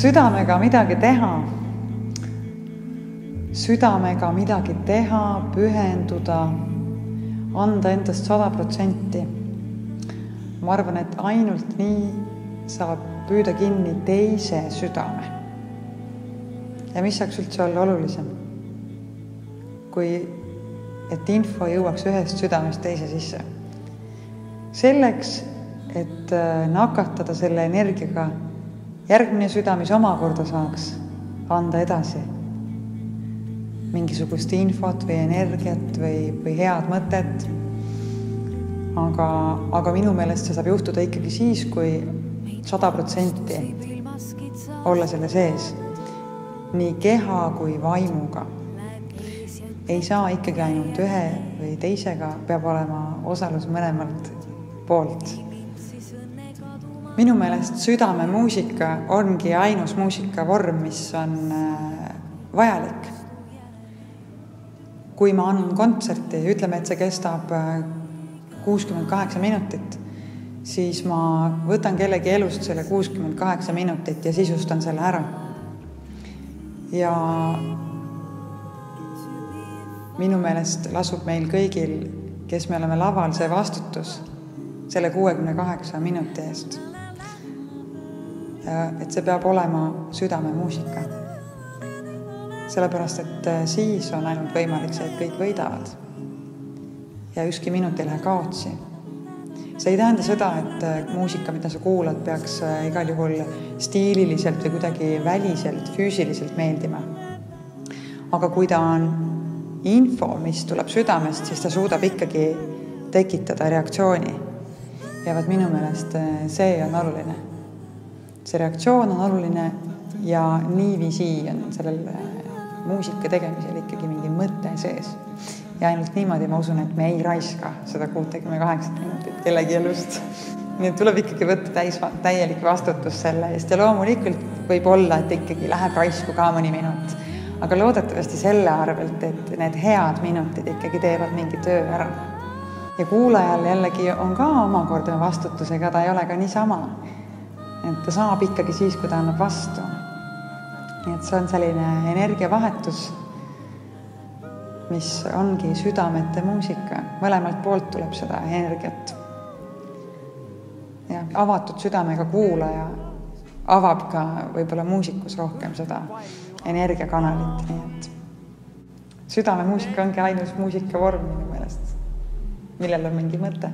Südamega midagi teha. Südamega midagi teha, pühenduda, anda endast 100%. Ma arvan, et ainult nii saab püüda kinni teise südame. Ja mis saaks üldse olla olulisem, kui et info jõuaks ühest südamest teise sisse. Selleks, et nakatada selle energiaga järgmine süda, mis omakorda saaks anda edasi mingisugust infot või energiat või head mõtet. Aga minu meelest see saab juhtuda ikkagi siis, kui 100% olla selle sees. Nii keha kui vaimuga. Ei saa ikkagi ainult ühe või teisega, peab olema osalus mõlemalt poolt. Minu meelest südame muusika ongi ainus muusikavorm, mis on vajalik. Kui ma annan kontserti, ütleme, et see kestab 68 minutit, siis ma võtan kellegi elust selle 68 minutit ja sisustan selle ära. Ja minu meelest lasub meil kõigil, kes me oleme laval, see vastutus selle 68 minuti eest. Et see peab olema südame muusika. Sellepärast, et siis on ainult võimalik see, et kõik võidavad. Ja ükski minut ei lähe kaotsi. See ei tähenda seda, et muusika, mida sa kuulad, peaks igal juhul stiililiselt või kuidagi väliselt, füüsiliselt meeldima. Aga kui ta on info, mis tuleb südamest, siis ta suudab ikkagi tekitada reaktsiooni. Ja vaat minu meelest see on oluline. See reaktsioon on oluline ja niiviisi on sellel muusika tegemisel ikkagi mingi mõte sees. Ja ainult niimoodi ma usun, et me ei raiska seda 68 minutit kellegi elust. Nii et tuleb ikkagi võtta täielik vastutus selle eest. Ja loomulikult võib olla, et ikkagi läheb raisku ka mõni minut. Aga loodetavasti selle arvelt, et need head minutid ikkagi teevad mingi töö ära. Ja kuulajal jällegi on ka omakorda vastutusega, ta ei ole ka niisama. Et ta saab ikkagi siis, kui ta annab vastu. Nii et see on selline energiavahetus, mis ongi südamete muusika. Mõlemalt poolt tuleb seda energiat. Ja avatud südamega kuulaja avab ka võib-olla muusikus rohkem seda energiakanalit. Nii et südame muusika ongi ainus muusikavorm minu meelest, millel on mingi mõte.